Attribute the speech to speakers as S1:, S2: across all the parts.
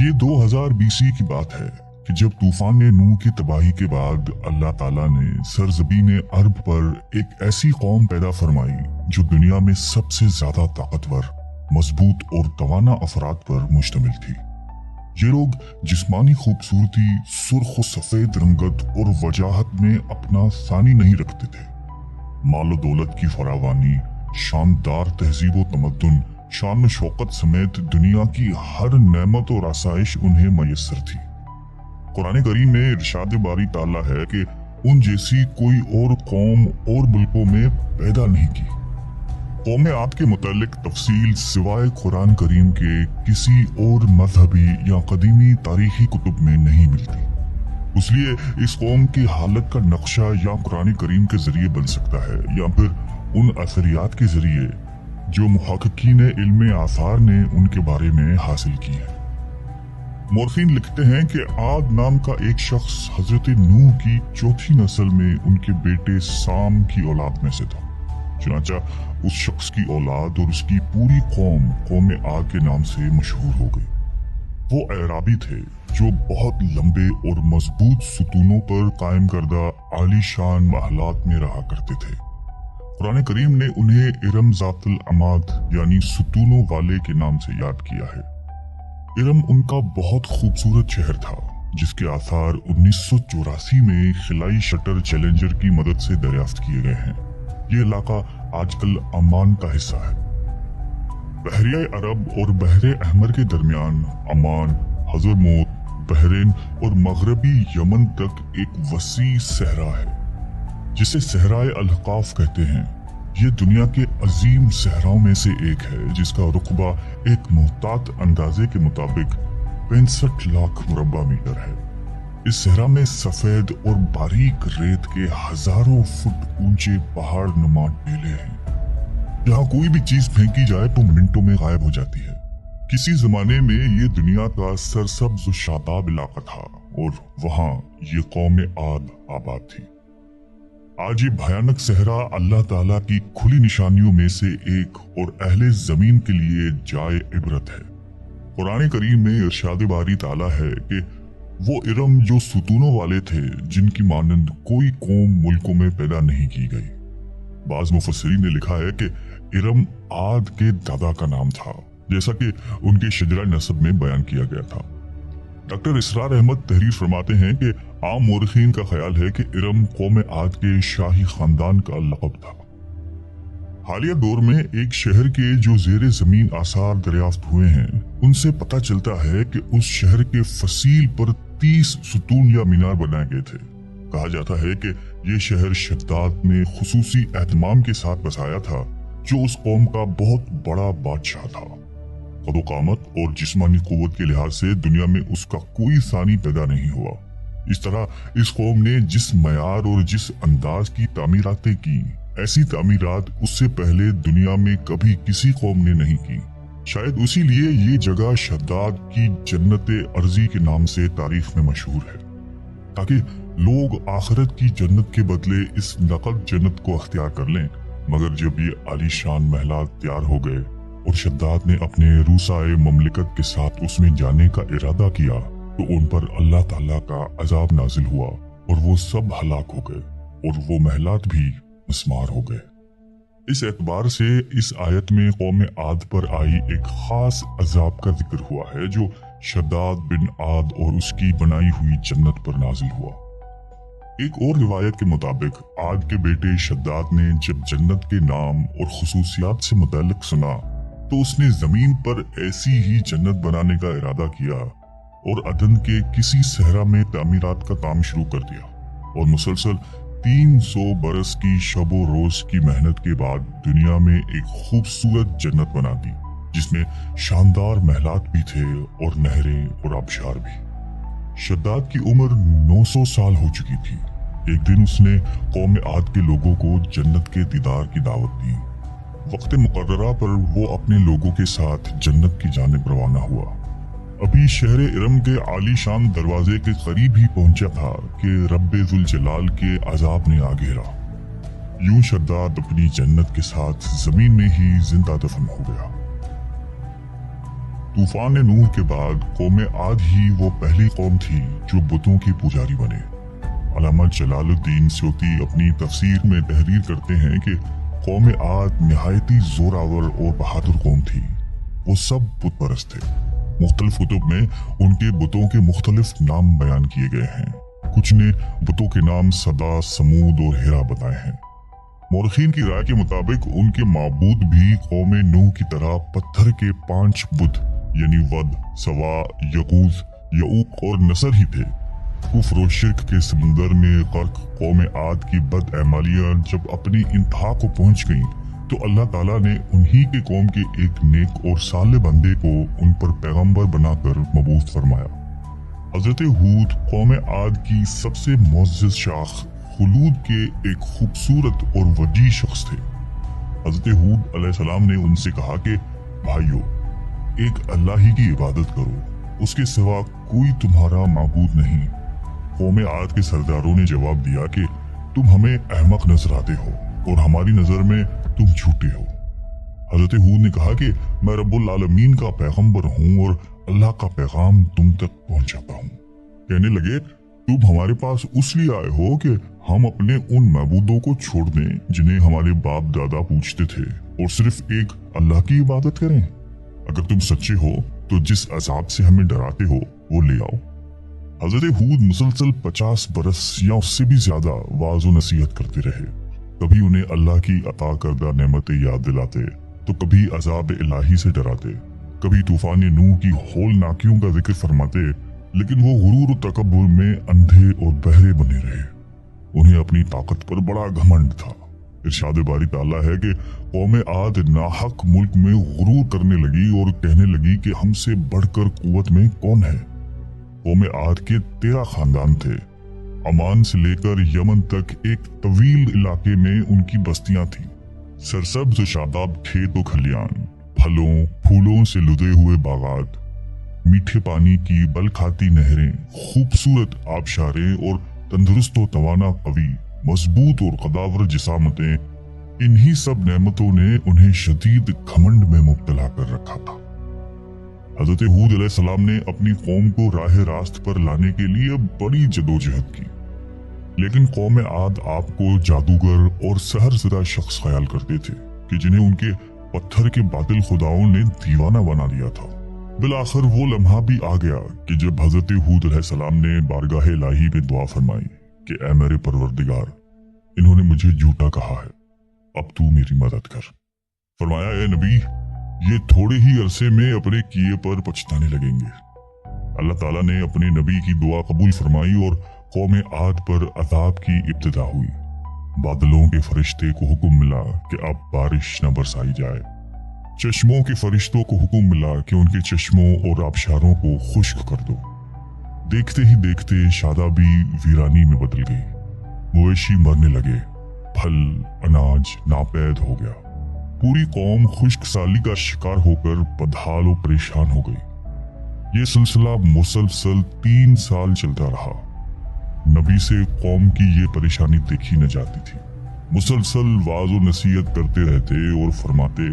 S1: یہ 2000 BC کی بات ہے کہ جب طوفان نوح کی تباہی کے بعد اللہ تعالیٰ نے سرزمین عرب پر ایک ایسی قوم پیدا فرمائی جو دنیا میں سب سے زیادہ طاقتور، مضبوط اور توانا افراد پر مشتمل تھی۔ یہ لوگ جسمانی خوبصورتی، سرخ و سفید رنگت اور وجاہت میں اپنا ثانی نہیں رکھتے تھے۔ مال و دولت کی فراوانی، شاندار تہذیب و تمدن، شان و شوکت سمیت دنیا کی ہر نعمت اور آسائش انہیں میسر تھی۔ قرآن کریم میں ارشاد باری تعالیٰ ہے کہ ان جیسی کوئی اور قوم اور ملکوں میں پیدا نہیں کی۔ قوم عاد کے متعلق تفصیل سوائے قرآن کریم کے کسی اور مذہبی یا قدیمی تاریخی کتب میں نہیں ملتی۔ اس لیے اس قوم کی حالت کا نقشہ یا قرآن کریم کے ذریعے بن سکتا ہے یا پھر ان اثریات کے ذریعے جو محققین علم آثار نے ان کے بارے میں حاصل کی ہے۔ مورخین لکھتے ہیں کہ عاد نام کا ایک شخص حضرت نوح کی چوتھی نسل میں ان کے بیٹے سام کی اولاد میں سے تھا۔ چنانچہ اس شخص کی اولاد اور اس کی پوری قوم عاد کے نام سے مشہور ہو گئی۔ وہ اعرابی تھے جو بہت لمبے اور مضبوط ستونوں پر قائم کردہ عالی شان محلات میں رہا کرتے تھے۔ قرآن کریم نے انہیں ارم ذات العماد یعنی ستونوں والے کے نام سے یاد کیا ہے۔ ارم ان کا بہت خوبصورت شہر تھا جس کے آثار 1984 میں خلائی شٹر چیلنجر کی مدد سے دریافت کیے گئے ہیں۔ یہ علاقہ آج کل عمان کا حصہ ہے۔ بحریہ عرب اور بحر احمر کے درمیان عمان، حضرموت، بحرین اور مغربی یمن تک ایک وسیع صحرا ہے جسے صحرائے الاحقاف کہتے ہیں۔ یہ دنیا کے عظیم صحراؤں میں سے ایک ہے جس کا رقبہ ایک محتاط اندازے کے مطابق 65 لاکھ مربع میٹر ہے۔ اس صحرا میں سفید اور باریک ریت کے ہزاروں فٹ اونچے پہاڑ نما ٹیلے ہیں جہاں کوئی بھی چیز پھینکی جائے تو منٹوں میں غائب ہو جاتی ہے۔ کسی زمانے میں یہ دنیا کا سرسبز و شاداب علاقہ تھا اور وہاں یہ قوم عاد آباد تھی۔ آج یہ بھیانک صحرا اللہ تعالیٰ کی کھلی نشانیوں میں سے ایک اور اہل زمین کے لیے جائے عبرت ہے۔ قرآن کریم میں ارشاد باری تعالیٰ ہے کہ وہ ارم جو ستونوں والے تھے جن کی مانند کوئی قوم ملکوں میں پیدا نہیں کی گئی۔ بعض مفسرین نے لکھا ہے کہ ارم عاد کے دادا کا نام تھا جیسا کہ ان کے شجرہ نسب میں بیان کیا گیا تھا۔ ڈاکٹر اسرار احمد تحریر فرماتے ہیں کہ عام مورخین کا خیال ہے کہ ارم قوم عاد کے شاہی خاندان کا لقب تھا۔ حالیہ دور میں ایک شہر کے جو زیر زمین آثار دریافت ہوئے ہیں ان سے پتہ چلتا ہے کہ اس شہر کے فصیل پر 30 ستون یا مینار بنائے گئے تھے۔ کہا جاتا ہے کہ یہ شہر شداد نے خصوصی اہتمام کے ساتھ بسایا تھا جو اس قوم کا بہت بڑا بادشاہ تھا۔ قد و قامت اور جسمانی قوت کے لحاظ سے دنیا میں اس کا کوئی ثانی پیدا نہیں ہوا۔ اس طرح اس قوم نے جس معیار اور جس انداز کی تعمیراتیں کی، ایسی تعمیرات اس سے پہلے دنیا میں کبھی کسی قوم نے نہیں کی۔ شاید اسی لیے یہ جگہ شداد کی جنت ارضی کے نام سے تاریخ میں مشہور ہے، تاکہ لوگ آخرت کی جنت کے بدلے اس نقد جنت کو اختیار کر لیں۔ مگر جب یہ عالی شان محلات تیار ہو گئے اور شداد نے اپنے روسائے مملکت کے ساتھ اس میں جانے کا ارادہ کیا تو ان پر اللہ تعالیٰ کا عذاب نازل ہوا اور وہ سب ہلاک ہو گئے اور وہ محلات بھی مسمار ہو گئے۔ اس اعتبار سے اس آیت میں قوم عاد پر آئی ایک خاص عذاب کا ذکر ہوا ہے جو شداد بن عاد اور اس کی بنائی ہوئی جنت پر نازل ہوا۔ ایک اور روایت کے مطابق عاد کے بیٹے شداد نے جب جنت کے نام اور خصوصیات سے متعلق سنا تو اس نے زمین پر ایسی ہی جنت بنانے کا ارادہ کیا اور عدن کے کسی صحرا میں تعمیرات کا کام شروع کر دیا اور مسلسل 300 برس کی شب و روز کی محنت کے بعد دنیا میں ایک خوبصورت جنت بنا دی جس میں شاندار محلات بھی تھے اور نہریں اور آبشار بھی۔ شداد کی عمر 900 سال ہو چکی تھی۔ ایک دن اس نے قوم عاد کے لوگوں کو جنت کے دیدار کی دعوت دی۔ وقت مقررہ پر وہ اپنے لوگوں کے ساتھ جنت کی جانب روانہ ہوا۔ ابھی شہر ارم کے عالی شان دروازے کے قریب ہی پہنچا تھا کہ رب ذوالجلال کے عذاب نے آ گھیرا۔ یوں شداد اپنی جنت کے ساتھ زمین میں ہی زندہ دفن ہو گیا۔ तूफान नूह के बाद कौम आद ही वो पहली कौम थी जो बुतों की पुजारी बने। अल्लामा जलालुद्दीन स्यूती अपनी तफसीर में तहरीर करते हैं कि कौम आद निहायती जोरावर और बहादुर कौम थी। वो सब बुत परस्त थे। मुख्तलिफ कुतुब में उनके बुतों के मुख्तलिफ नाम बयान किए गए हैं। कुछ ने बुतों के नाम सदा, समूद और हेरा बताए हैं। मौरखीन की राय के मुताबिक उनके माबूद भी कौम नूह की तरह पत्थर के 5 बुत यानी वद, सवा, यगूज, यऊक और नसर ही थे। कुफ्र और शिर्क के समुंदर में गर्क कौम आद की बदअमालियां जब अपनी इंतहा को पहुंच गईं, तो अल्लाह ताला ने उन्हीं के कौम के एक नेक और साले बंदे को उन पर पैगंबर बनाकर मबूस फरमाया। हजरत हूद कौम आद की सबसे मुअज़्ज़ज़ शाख खुलूद के एक खूबसूरत और वजी शख्स थे। हजरत हूद अलैहिस्सलाम ने उनसे कहा कि भाइयों, एक अल्लाह ही की इबादत करो, उसके सिवा कोई तुम्हारा माबूद नहीं। कौम आद के सरदारों ने जवाब दिया कि तुम हमें अहमक नजर आते हो और हमारी नजर में तुम झूठे हो। हजरत हूद ने कहा कि मैं रब्बुल आलमीन का पैगंबर हूँ और अल्लाह का पैगाम तुम तक पहुंचाता हूँ। कहने लगे, तुम हमारे पास उसलिए आए हो कि हम अपने उन महबूदों को छोड़ दें जिन्हें हमारे बाप दादा पूजते थे और सिर्फ एक अल्लाह की इबादत करें। अगर तुम सच्चे हो तो जिस अजाब से हमें डराते हो वो ले आओ। हजरत हूद मुसलसल 50 बरस या उससे भी ज्यादा वाज़ व नसीहत करते रहे। कभी उन्हें अल्लाह की अता करदा नेमतें याद दिलाते, तो कभी अजाब इलाही से डराते, कभी तूफान नूह की होलनाकियों का जिक्र फरमाते, लेकिन वो गुरूर और तकब्बुर में अंधे और बहरे बने रहे। उन्हें अपनी ताकत पर बड़ा घमंड था। इरशाद बारी ताला है कि कौम आद नाहक मुल्क में गुरूर करने लगी और कहने लगी कि हमसे बढ़कर कुव्वत में कौन है। कौम आद के 13 खानदान थे। अमान से लेकर यमन तक एक तवील इलाके में उनकी बस्तियां थीं। सरसब्ज और शादाब खेत और खलियान, फलों फूलों से लुदे हुए बागात, मीठे पानी की बल खाती नहरें, खूबसूरत आबशारें और तंदुरुस्त व तवाना कवि, मजबूत और कदावर जिसामतें, इन्हीं सब नेमतों ने उन्हें शदीद घमंड में मुब्तला कर रखा था। हजरत हूद अलैहिस्सलाम ने अपनी कौम को राह रास्त पर लाने के लिए बड़ी जदोजहद की, लेकिन कौम आद आपको जादूगर और सहरज़दा शख्स ख्याल करते थे कि जिन्हें उनके पत्थर के बातिल खुदाओं ने दीवाना बना दिया था। बिलाखिर वो लम्हा भी आ गया कि जब हजरत हूद अलैहिस्सलाम ने बारगाह इलाही में दुआ फरमाई कि ऐ मेरे परवरदिगार, इन्होंने मुझे झूठा कहा है, अब तू मेरी मदद कर। फरमाया, ए नबी, ये थोड़े ही अरसे में अपने किए पर पछताने लगेंगे। अल्लाह ताला ने अपने नबी की दुआ कबूल फरमाई और कौम आद पर अजाब की इब्तिदा हुई। बादलों के फरिश्ते को हुक्म मिला कि अब बारिश न बरसाई जाए। चश्मों के फरिश्तों को हुक्म मिला कि उनके चश्मों और आबशारों को खुश्क कर दो। देखते ही देखते शादाबी वीरानी में बदल गई। मवेशी मरने लगे, फल अनाज नापैद हो गया। पूरी कौम खुश्क साली का शिकार होकर बदहाल और परेशान हो गई। ये सिलसिला मुसलसल 3 साल चलता रहा। नबी से कौम की ये परेशानी देखी न जाती थी। मुसलसल वाज़ व नसीहत करते रहते और फरमाते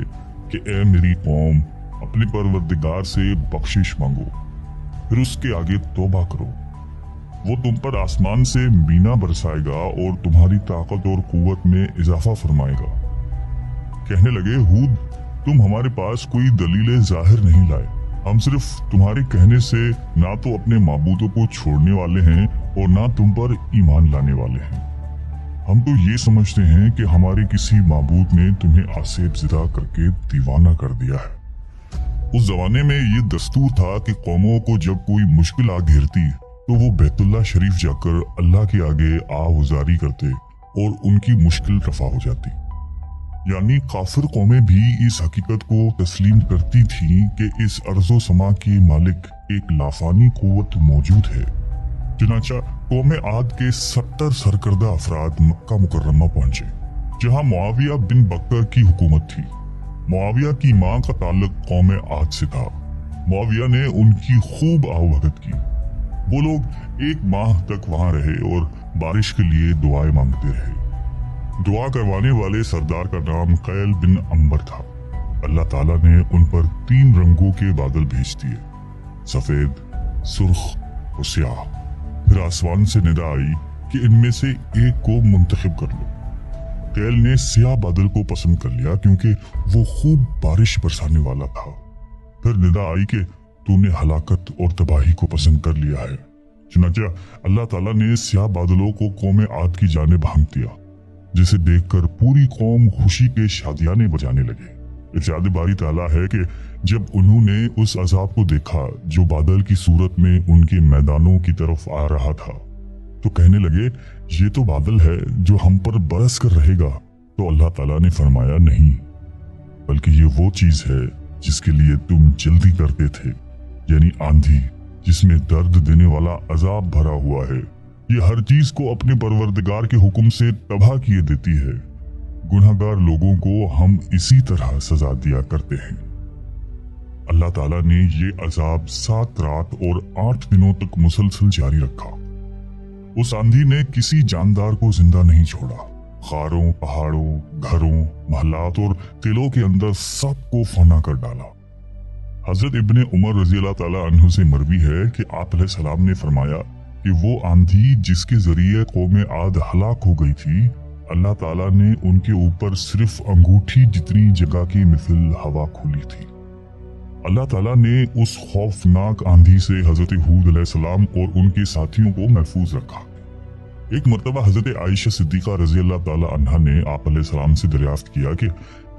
S1: कि ए मेरी कौम, अपने परवरदिगार से बख्शिश मांगो, फिर उसके आगे तौबा करो। वो तुम पर आसमान से मीना बरसाएगा और तुम्हारी ताकत और कुव्वत में इजाफा फरमाएगा। कहने लगे, हूद, तुम हमारे पास कोई दलीलें जाहिर नहीं लाए। हम सिर्फ तुम्हारे कहने से ना तो अपने माबूदों को छोड़ने वाले हैं और ना तुम पर ईमान लाने वाले हैं। हम तो ये समझते हैं कि हमारे किसी माबूद ने तुम्हें आसेब ज़िदा करके दीवाना कर दिया है। उस जमाने में ये दस्तूर था कि कौमों को जब कोई मुश्किल आ घेरती तो वो बैतुल्लाह शरीफ जाकर अल्लाह के आगे आहुजारी करते और उनकी मुश्किल रफा हो जाती। यानी काफिर कौमें भी इस हकीकत को तस्लीम करती थीं कि इस अर्ज़ो समा के मालिक एक लाफानी कुव्वत मौजूद है। चुनांचा कौम आद के 70 सरकर्दा अफराद मक्का मुकर्रमा पहुंचे, जहां मुआविया बिन बकर की हुकूमत थी। मुआविया की मां का ताल्लुक कौम आद से था। मुआविया ने उनकी खूब आवभगत की। वो लोग 1 माह तक वहां रहे और बारिश के लिए दुआएं मांगते रहे। दुआ करवाने वाले सरदार का नाम कैल बिन अंबर था। अल्लाह ताला ने उन पर 3 रंगों के बादल भेज दिए, सफेद, सुर्ख और स्याह। फिर आसमान से निदा आई कि इनमें से एक को मुंतखब कर लो। कैल ने स्याह बादल को पसंद कर लिया क्योंकि वो खूब बारिश बरसाने वाला था। फिर निदा आई कि तूने हलाकत और तबाही को पसंद कर लिया है। चुनांचे अल्लाह ताला ने स्याह बादलों को कौम आद की जानिब हाँक दिया, जिसे देखकर पूरी कौम खुशी के शादियाने बजाने लगे। इरशाद बारी ताला है कि जब उन्होंने उस अजाब को देखा जो बादल की सूरत में उनके मैदानों की तरफ आ रहा था, तो कहने लगे ये तो बादल है जो हम पर बरस कर रहेगा। तो अल्लाह ताला ने फरमाया नहीं, बल्कि ये वो चीज है जिसके लिए तुम जल्दी करते थे, यानी आंधी जिसमें दर्द देने वाला अजाब भरा हुआ है। ये हर चीज को अपने परवरदिगार के हुक्म से तबाह किए देती है। गुनहगार लोगों को हम इसी तरह सजा दिया करते हैं। अल्लाह ताला ने ये अजाब 7 रात और 8 दिनों तक मुसलसल जारी रखा। उस आंधी ने किसी जानदार को जिंदा नहीं छोड़ा। खारों, पहाड़ों, घरों, महलात और किलों के अंदर सबको फना कर डाला। हजरत इब्ने उमर रजी अल्लाह ताला अन्हु से मरवी है कि आप अलैहिस्सलाम ने फरमाया कि वो आंधी जिसके जरिए कौम आद हलाक हो गई थी, अल्लाह ताला ने उनके ऊपर सिर्फ अंगूठी जितनी जगह की मिसल हवा खोली थी। अल्लाह ताला ने उस खौफनाक आंधी से हजरत हूद अलैहिस्सलाम और उनके साथियों को महफूज रखा। एक मर्तबा हजरत आयशा सिद्दीका रजी अल्लाह ताला अन्हा ने आप अलैहिस्सलाम से दरियाफ्त किया कि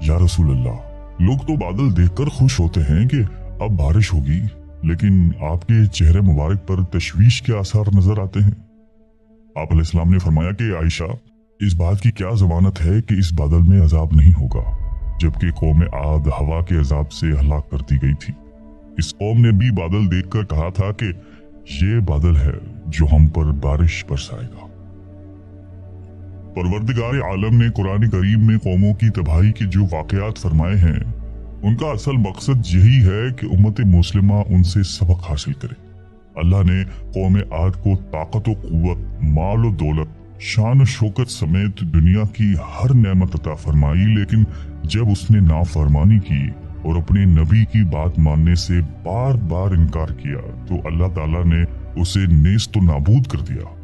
S1: या रसूल अल्लाह, लोग तो बादल देखकर खुश होते हैं कि अब बारिश होगी, लेकिन आपके चेहरे मुबारक पर तशवीश के आसार नजर आते हैं। आप अलैहिस्सलाम ने फरमाया कि आयशा, इस बात की क्या जमानत है कि इस बादल में अजाब नहीं होगा, जबकि कौम आद हवा के अजाब से हलाक कर दी गई थी। इस कौम ने भी बादल देखकर कहा था कि ये बादल है जो हम पर बारिश बरसाएगा। परवरदिगार आलम ने कुरान करीम में कौमों की तबाही के जो वाकयात फरमाए हैं, उनका असल मकसद यही है कि उम्मत मुस्लिमा उनसे सबक हासिल करे। अल्लाह ने कौम आद को ताकत व कुव्वत, माल व दौलत, शान व शौकत समेत दुनिया की हर नेमत अता फरमाई, लेकिन जब उसने नाफरमानी की और अपने नबी की बात मानने से बार बार इनकार किया, तो अल्लाह ताला ने उसे नेस्त नाबूद कर दिया।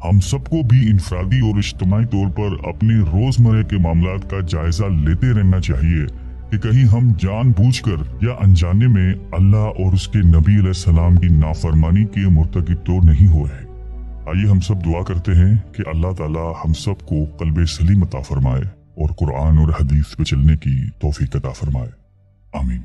S1: हम सबको भी इंफरादी और इज्तिमाई तौर पर अपने रोजमर्रा के मामलात का जायजा लेते रहना चाहिए कि कहीं हम जानबूझकर या अनजाने में अल्लाह और उसके नबी अलैहिस्सलाम की नाफरमानी के मुर्तकिब तो नहीं हुए हैं। आइए हम सब दुआ करते हैं कि अल्लाह ताला हम सबको क़ल्बे सलीम अता फरमाए और कुरान और हदीस पे चलने की तौफीक अता फरमाए। आमीन।